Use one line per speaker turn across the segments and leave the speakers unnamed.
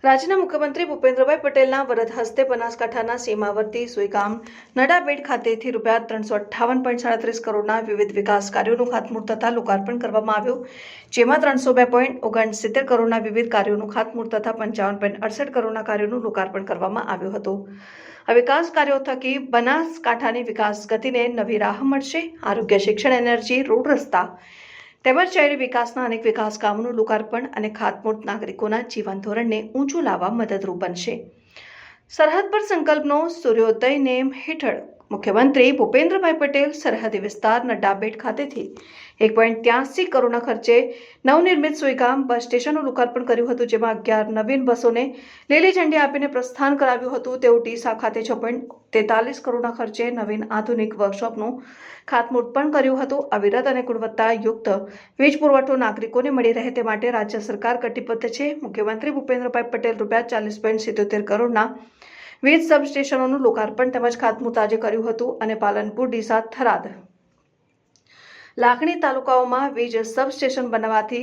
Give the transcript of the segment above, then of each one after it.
રાજ્યના મુખ્યમંત્રી ભૂપેન્દ્રભાઈ પટેલના વરદ હસ્તે બનાસકાંઠાના સીમાવર્તી સુઈગામ નડાબેટ ખાતેથી ₹358.37 કરોડના વિવિધ વિકાસ કાર્યોનું ખાતમુહૂર્ત તથા લોકાર્પણ કરવામાં આવ્યું, જેમાં 302.69 કરોડના વિવિધ કાર્યોનું ખાતમુહૂર્ત તથા 55.68 કરોડના કાર્યોનું લોકાર્પણ કરવામાં આવ્યું હતું. આ વિકાસ કાર્યો થકી બનાસકાંઠાની વિકાસ ગતિને નવી રાહ મળશે. આરોગ્ય, શિક્ષણ, એનર્જી, રોડ રસ્તા તેમજ શહેરી વિકાસના અનેક વિકાસ કામોનું લોકાર્પણ અને ખાતમુહૂર્ત નાગરિકોના જીવન ધોરણને ઊંચું લાવવા મદદરૂપ બનશે. સરહદ પર સંકલ્પનો સૂર્યોદય નેમ હેઠળ મુખ્યમંત્રી ભૂપેન્દ્રભાઈ પટેલ સરહદી વિસ્તાર નડાબેટ ખાતેથી 1.83 કરોડના ખર્ચે નવનિર્મિત સુઈગામ બસ સ્ટેશનનું લોકાર્પણ કર્યું હતું, જેમાં 11 નવીન બસોને લીલી ઝંડી આપીને પ્રસ્થાન કરાવ્યું હતું. તેઓ ડીસા ખાતે 6.43 કરોડના ખર્ચે નવીન આધુનિક વર્કશોપનું ખાતમુહૂર્ત પણ કર્યું હતું. અવિરત અને ગુણવત્તાયુક્ત વીજ પુરવઠો નાગરિકોને મળી રહે તે માટે રાજ્ય સરકાર કટિબદ્ધ છે. મુખ્યમંત્રી ભૂપેન્દ્રભાઈ પટેલ ₹40.77 કરોડના વીજ સબસ્ટેશનોનું લોકાર્પણ તેમજ ખાતમુહૂર્ત આજે કર્યું હતું અને પાલનપુર, ડીસા, થરાદ, લાખણી તાલુકાઓમાં વીજ સબસ્ટેશન બનવાથી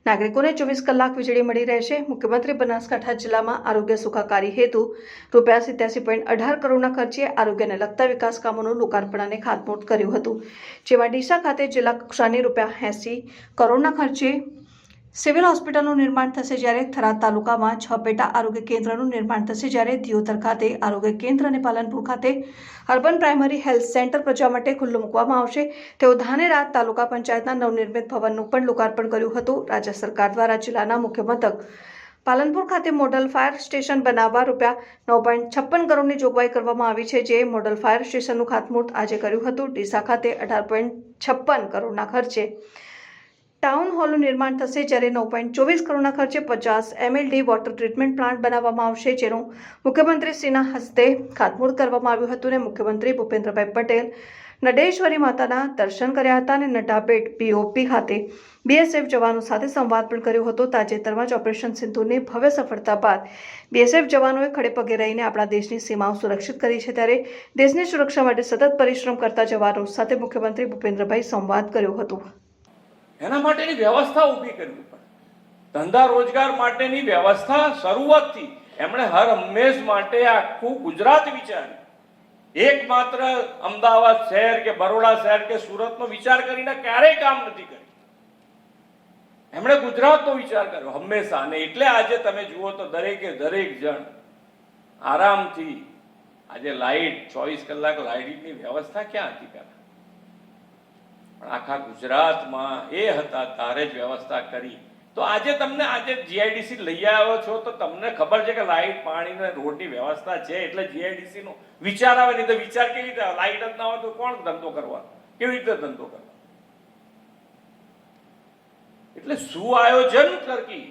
નાગરિકોને 24 કલાક વીજળી મળી રહેશે. મુખ્યમંત્રી બનાસકાંઠા જિલ્લામાં આરોગ્ય સુખાકારી હેતુ ₹87.18 કરોડના ખર્ચે આરોગ્યને લગતા વિકાસ કામોનું લોકાર્પણ અને ખાતમુહૂર્ત કર્યું હતું, જેમાં ડીસા ખાતે જિલ્લા કક્ષાની ₹80 કરોડના ખર્ચે સિવિલ હોસ્પિટલનું નિર્માણ થશે, જ્યારે થરાદ તાલુકામાં 6 પેટા આરોગ્ય કેન્દ્રનું નિર્માણ થશે, જ્યારે દિયોદર ખાતે આરોગ્ય કેન્દ્ર અને પાલનપુર ખાતે અર્બન પ્રાઇમરી હેલ્થ સેન્ટર પ્રજા માટે ખુલ્લું મૂકવામાં આવશે. તેઓ ધાનેરા તાલુકા પંચાયતના નવનિર્મિત ભવનનું પણ લોકાર્પણ કર્યું હતું. રાજ્ય સરકાર દ્વારા જિલ્લાના મુખ્ય મથક પાલનપુર ખાતે મોડલ ફાયર સ્ટેશન બનાવવા ₹9.56 કરોડની જોગવાઈ કરવામાં આવી છે, જે મોડલ ફાયર સ્ટેશનનું ખાતમુહૂર્ત આજે કર્યું હતું. ડીસા ખાતે 18.56 કરોડના ખર્ચે ટાઉન હોલનું નિર્માણ થશે, જ્યારે 9.24 કરોડના ખર્ચે 50 MLD વોટર ટ્રીટમેન્ટ પ્લાન્ટ બનાવવામાં આવશે, જેનું મુખ્યમંત્રીશ્રીના હસ્તે ખાતમુહૂર્ત કરવામાં આવ્યું હતું. અને મુખ્યમંત્રી ભૂપેન્દ્રભાઈ પટેલ નડેશ્વરી માતાના દર્શન કર્યા હતા અને નડાબેટ BOP ખાતે BSF જવાનો સાથે સંવાદ પણ કર્યો હતો. તાજેતરમાં જ ઓપરેશન સિંધુની ભવ્ય સફળતા બાદ BSF જવાનોએ ખડે પગે રહીને આપણા દેશની સીમાઓ સુરક્ષિત કરી છે, ત્યારે દેશની સુરક્ષા માટે સતત પરિશ્રમ કરતા જવાનો સાથે મુખ્યમંત્રી ભૂપેન્દ્રભાઈ સંવાદ કર્યો હતો.
એના માટેની વ્યવસ્થા ઊભી કરવી પડે. ધંધા રોજગાર માટેની વ્યવસ્થા શરૂઆતથી એમણે હર હંમેશ માટે આખું ગુજરાત વિચાર્યું. એકમાત્ર અમદાવાદ શહેર કે બરોડા શહેર કે સુરતનો વિચાર કરીને ક્યારેય કામ નથી કર્યું. એમણે ગુજરાતનો વિચાર કર્યો હંમેશા. અને એટલે આજે તમે જુઓ તો દરેક જણ આરામથી આજે લાઇટ 24 કલાક લાઇટની વ્યવસ્થા ક્યાં હતી પહેલા? પણ આખા ગુજરાતમાં એ હતા તારે જ વ્યવસ્થા કરી. તો આજે તમને GIDC લઈ આવ્યો છો તો તમને ખબર છે કે લાઇટ, પાણી ને રોડની વ્યવસ્થા છે, એટલે GIDC નો વિચાર આવે. નહીં તો વિચાર કેવી રીતે આવે? લાઇટ જ ના હોય તો કોણ ધંધો કરવાનો? કેવી રીતે ધંધો કરવાનો? એટલે સુઆયોજન કરકી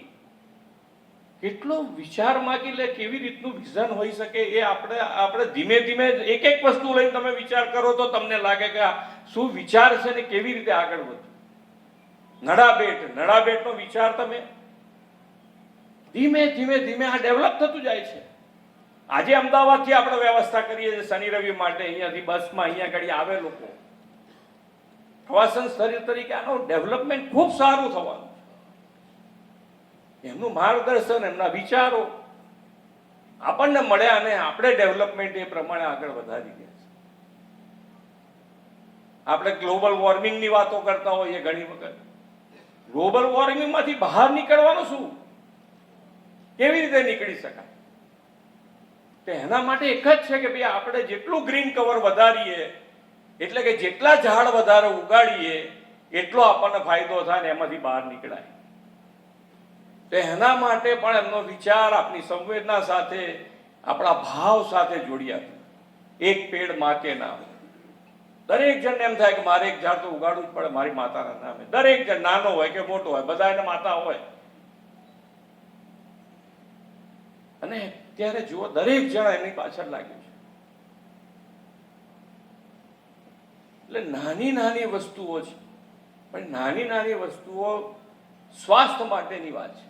કેટલો વિચાર માંગી લે, કેવી રીતનું વિઝન હોઈ શકે એ આપણે ધીમે ધીમે એક એક વસ્તુ લઈને તમે વિચાર કરો તો તમને લાગે કે શું વિચાર છે ને કેવી રીતે આગળ વધવું. નડાબેટનો વિચાર તમે ધીમે ધીમે આ ડેવલપ થતું જાય છે. આજે અમદાવાદથી આપણે વ્યવસ્થા કરીએ છીએ શનિ રવિ માટે, અહીંયાથી બસમાં અહીંયા આગળ આવે લોકો. પ્રવાસન સ્થળ તરીકે આનું ડેવલપમેન્ટ ખૂબ સારું થવાનું. એમનું માર્ગદર્શન, એમના વિચારો આપણને મળ્યા અને આપણે ડેવલપમેન્ટ એ પ્રમાણે આગળ વધારી ગયા છે. આપણે ગ્લોબલ વોર્મિંગની વાતો કરતા હોઈએ ઘણી વખત. ગ્લોબલ વોર્મિંગમાંથી બહાર નીકળવાનું શું? કેવી રીતે નીકળી શકાય? તો એના માટે એક જ છે કે ભાઈ આપણે જેટલું ગ્રીન કવર વધારીએ, એટલે કે જેટલા ઝાડ વધારે ઉગાડીએ એટલો આપણને ફાયદો થાય ને એમાંથી બહાર નીકળાય. તો એના માટે પણ એમનો વિચાર આપણી સંવેદના સાથે, આપણા ભાવ સાથે જોડ્યા. એક પેડ માં કે નામ. દરેક જણને એમ થાય કે મારે એક ઝાડ તો ઉગાડવું જ પડે મારી માતાના નામે. દરેક જણ નાનો હોય કે મોટો હોય, બધા એને માતા હોય. અને ત્યારે જુઓ દરેક જણ એની પાછળ લાગ્યું છે. એટલે નાની વસ્તુઓ છે, પણ નાની વસ્તુઓ સ્વાસ્થ્ય માટેની વાત છે.